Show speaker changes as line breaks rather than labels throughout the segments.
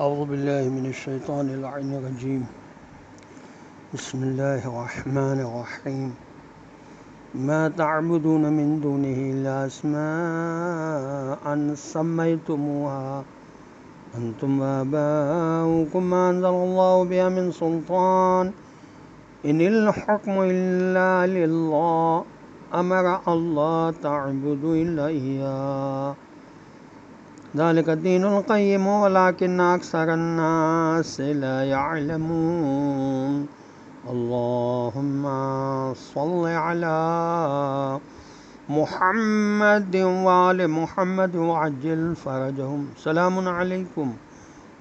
اعوذ باللہ من الشیطان اللعین الرجیم بسم اللہ الرحمن الرحیم ما تعبدون من دونه الا اسماء سمیتموها انتم وآباؤكم ما انزل اللہ بها من سلطان ان الحکم الا للہ امر اللہ تعبدوا الا ایاہ ذلك الدين القيم ولكن أكثر الناس لا يعلمون اللهم صل على محمد وآل محمد وعجل فرجهم سلام علیکم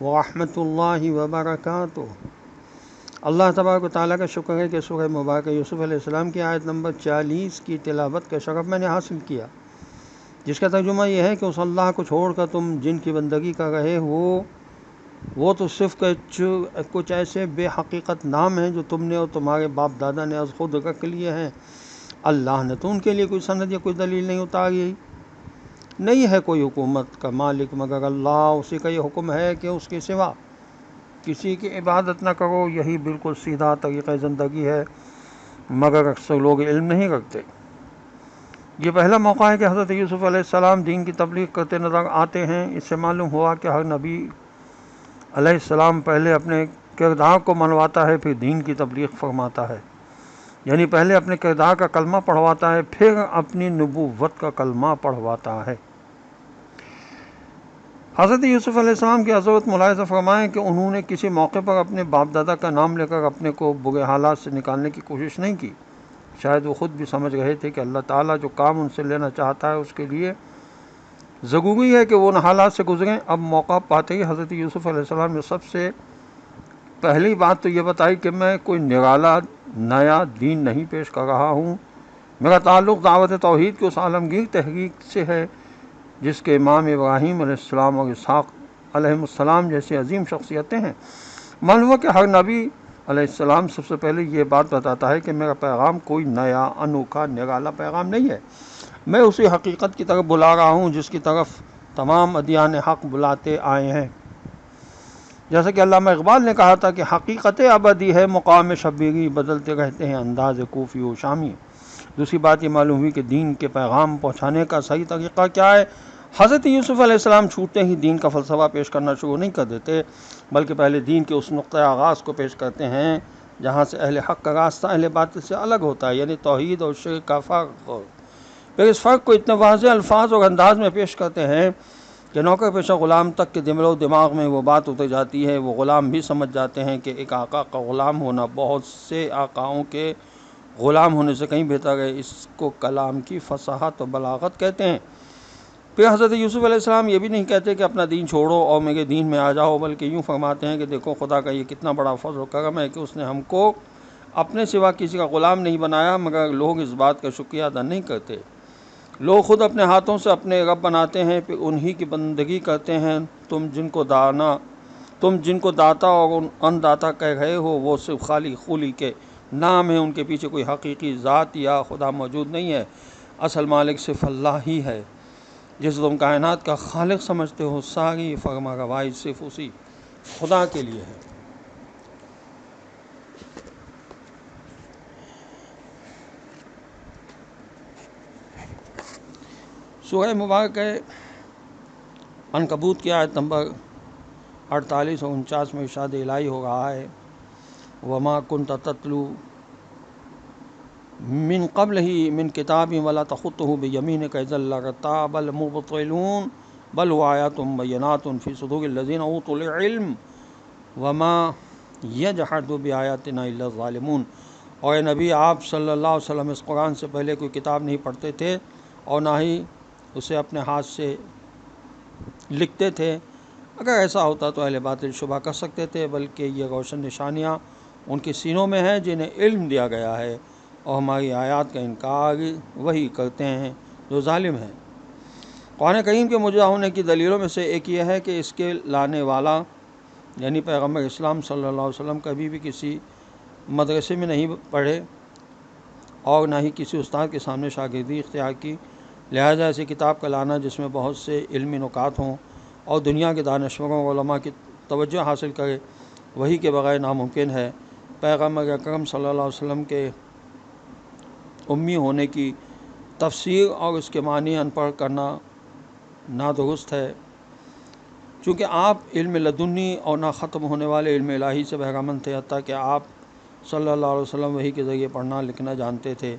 ورحمۃ اللہ وبرکاتہ۔ اللہ تبارک و تعالیٰ کا شکر ہے کہ سورہ مبارکہ یوسف علیہ السلام کی آیت نمبر 40 کی تلاوت کا شرف میں نے حاصل کیا، جس کا ترجمہ یہ ہے کہ اس اللہ کو چھوڑ کر تم جن کی بندگی کر رہے ہو وہ تو صرف کچھ ایسے بے حقیقت نام ہیں جو تم نے اور تمہارے باپ دادا نے از خود رکھ لیے ہیں۔ اللہ نے تو ان کے لیے کوئی سند یا کوئی دلیل نہیں اتاری، نہیں ہے کوئی حکومت کا مالک مگر اللہ، اسی کا یہ حکم ہے کہ اس کے سوا کسی کی عبادت نہ کرو، یہی بالکل سیدھا طریقہ زندگی ہے، مگر اکثر لوگ علم نہیں رکھتے۔ یہ پہلا موقع ہے کہ حضرت یوسف علیہ السلام دین کی تبلیغ کرتے نظر آتے ہیں۔ اس سے معلوم ہوا کہ ہر نبی علیہ السلام پہلے اپنے کردار کو منواتا ہے، پھر دین کی تبلیغ فرماتا ہے، یعنی پہلے اپنے کردار کا کلمہ پڑھواتا ہے، پھر اپنی نبوت کا کلمہ پڑھواتا ہے۔ حضرت یوسف علیہ السلام کی عظمت ملاحظہ فرمائیں کہ انہوں نے کسی موقع پر اپنے باپ دادا کا نام لے کر اپنے کو برے حالات سے نکالنے کی کوشش نہیں کی۔ شاید وہ خود بھی سمجھ رہے تھے کہ اللہ تعالیٰ جو کام ان سے لینا چاہتا ہے اس کے لیے ضروری ہے کہ وہ ان حالات سے گزریں۔ اب موقع پاتے ہی حضرت یوسف علیہ السلام نے سب سے پہلی بات تو یہ بتائی کہ میں کوئی نرالا نیا دین نہیں پیش کر رہا ہوں، میرا تعلق دعوت توحید کے اس عالمگیر تحریک سے ہے جس کے امام ابراہیم علیہ السلام اور اسحاق علیہ السلام جیسی عظیم شخصیتیں ہیں۔ معلوم ہوا کہ ہر نبی علیہ السلام سب سے پہلے یہ بات بتاتا ہے کہ میرا پیغام کوئی نیا انوکھا نرالا پیغام نہیں ہے، میں اسی حقیقت کی طرف بلا رہا ہوں جس کی طرف تمام ادیان حق بلاتے آئے ہیں۔ جیسا کہ علامہ اقبال نے کہا تھا کہ حقیقت ابدی ہے مقام شبیری، بدلتے رہتے ہیں انداز کوفی و شامی۔ دوسری بات یہ معلوم ہوئی کہ دین کے پیغام پہنچانے کا صحیح طریقہ کیا ہے۔ حضرت یوسف علیہ السلام چھوٹتے ہی دین کا فلسفہ پیش کرنا شروع نہیں کر دیتے، بلکہ پہلے دین کے اس نقطۂ آغاز کو پیش کرتے ہیں جہاں سے اہل حق کا راستہ اہل باطل سے الگ ہوتا ہے، یعنی توحید اور شرک کا فرق۔ پھر اس فرق کو اتنے واضح الفاظ اور انداز میں پیش کرتے ہیں کہ نوکر پیشہ غلام تک کے دل و دماغ میں وہ بات اتر جاتی ہے، وہ غلام بھی سمجھ جاتے ہیں کہ ایک آقا کا غلام ہونا بہت سے آقاؤں کے غلام ہونے سے کہیں بہتر ہے۔ اس کو کلام کی فصاحت و بلاغت کہتے ہیں۔ پھر حضرت یوسف علیہ السلام یہ بھی نہیں کہتے کہ اپنا دین چھوڑو اور میرے دین میں آ جاؤ، بلکہ یوں فرماتے ہیں کہ دیکھو خدا کا یہ کتنا بڑا فضل و کرم ہے کہ اس نے ہم کو اپنے سوا کسی کا غلام نہیں بنایا، مگر لوگ اس بات کا شکریہ ادا نہیں کرتے۔ لوگ خود اپنے ہاتھوں سے اپنے رب بناتے ہیں، پھر انہی کی بندگی کرتے ہیں۔ تم جن کو داتا اور ان داتا کہہ رہے ہو وہ صرف خالی خولی کے نام ہیں، ان کے پیچھے کوئی حقیقی ذات یا خدا موجود نہیں ہے۔ اصل مالک صرف اللہ ہی ہے جس تم کائنات کا خالق سمجھتے ہو، ساری فرما روائی صرف اسی خدا کے لیے ہے۔ سورہ مبارکہ عنکبوت کی آیت نمبر 48 اور 49 میں ارشاد الہی ہو رہا ہے وَمَا كُنْتَ تَتْلُو من قبلہ من کتاب ولا تخطہ بیمینک اذا لارتاب المبطلون بل هو آیات بینات فی صدور الذین اوتوا العلم وما یجحد بآیاتنا الا الظالمون۔ اور اے نبی آپ صلی اللہ علیہ وسلم اس قرآن سے پہلے کوئی کتاب نہیں پڑھتے تھے اور نہ ہی اسے اپنے ہاتھ سے لکھتے تھے، اگر ایسا ہوتا تو اہل باطل شبہ کر سکتے تھے، بلکہ یہ روشن نشانیاں ان کے سینوں میں ہیں جنہیں علم دیا گیا ہے، اور ہماری آیات کا انکار وہی کرتے ہیں جو ظالم ہیں۔ قرآن کریم کے مجزا ہونے کی دلیلوں میں سے ایک یہ ہے کہ اس کے لانے والا یعنی پیغمبر اسلام صلی اللہ علیہ وسلم کبھی بھی کسی مدرسے میں نہیں پڑھے اور نہ ہی کسی استاد کے سامنے شاگردی اختیار کی، لہٰذا ایسی کتاب کا لانا جس میں بہت سے علمی نکات ہوں اور دنیا کے دانشوروں اور علماء کی توجہ حاصل کرے، وہی کے بغیر ناممکن ہے۔ پیغمبر اکرم صلی اللہ علیہ وسلم کے امی ہونے کی تفسیر اور اس کے معنی ان پڑھ کرنا نادرست ہے، چونکہ آپ علم لدنی اور نہ ختم ہونے والے علم الہی سے بہرامند تھے، حتیٰ کہ آپ صلی اللہ علیہ وسلم وحی کے ذریعے پڑھنا لکھنا جانتے تھے۔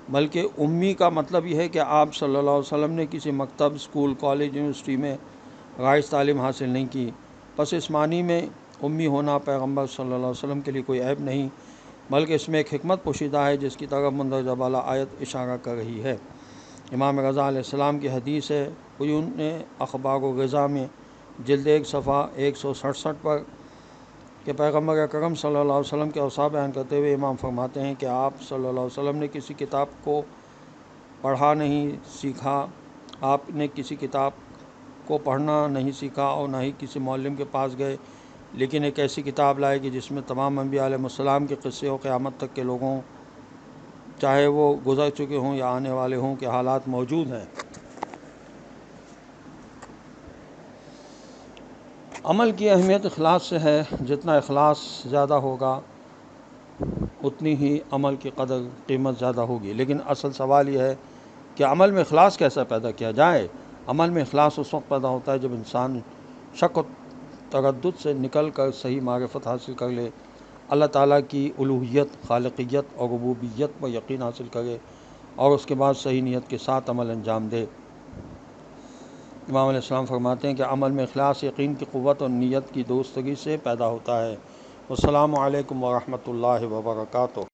بلکہ امی کا مطلب یہ ہے کہ آپ صلی اللہ علیہ وسلم نے کسی مکتب، اسکول، کالج، یونیورسٹی میں رائج تعلیم حاصل نہیں کی۔ پس اس معنی میں امی ہونا پیغمبر صلی اللہ علیہ وسلم کے لیے کوئی عیب نہیں، بلکہ اس میں ایک حکمت پوشیدہ ہے جس کی طرف مندرجہ بالا آیت اشارہ کر رہی ہے۔ امام رضا علیہ السلام کی حدیث ہے عیون اخبار و غذا میں جلد 1 صفحہ 167 پر کہ پیغمبر اکرم صلی اللہ علیہ وسلم کے اوصاف بیان کرتے ہوئے امام فرماتے ہیں کہ آپ صلی اللہ علیہ وسلم نے کسی کتاب کو پڑھا نہیں سیکھا، آپ نے کسی کتاب کو پڑھنا نہیں سیکھا اور نہ ہی کسی معلم کے پاس گئے، لیکن ایک ایسی کتاب لائے کہ جس میں تمام انبیاء علیہ السلام کے قصے اور قیامت تک کے لوگوں، چاہے وہ گزر چکے ہوں یا آنے والے ہوں، کے حالات موجود ہیں۔ عمل کی اہمیت اخلاص سے ہے، جتنا اخلاص زیادہ ہوگا اتنی ہی عمل کی قدر قیمت زیادہ ہوگی۔ لیکن اصل سوال یہ ہے کہ عمل میں اخلاص کیسا پیدا کیا جائے؟ عمل میں اخلاص اس وقت پیدا ہوتا ہے جب انسان شک و تردد سے نکل کر صحیح معرفت حاصل کر لے، اللہ تعالیٰ کی الوہیت، خالقیت اور ربوبیت پر یقین حاصل کرے اور اس کے بعد صحیح نیت کے ساتھ عمل انجام دے۔ امام علیہ السلام فرماتے ہیں کہ عمل میں اخلاص یقین کی قوت اور نیت کی درستگی سے پیدا ہوتا ہے۔ والسلام علیکم ورحمۃ اللہ وبرکاتہ۔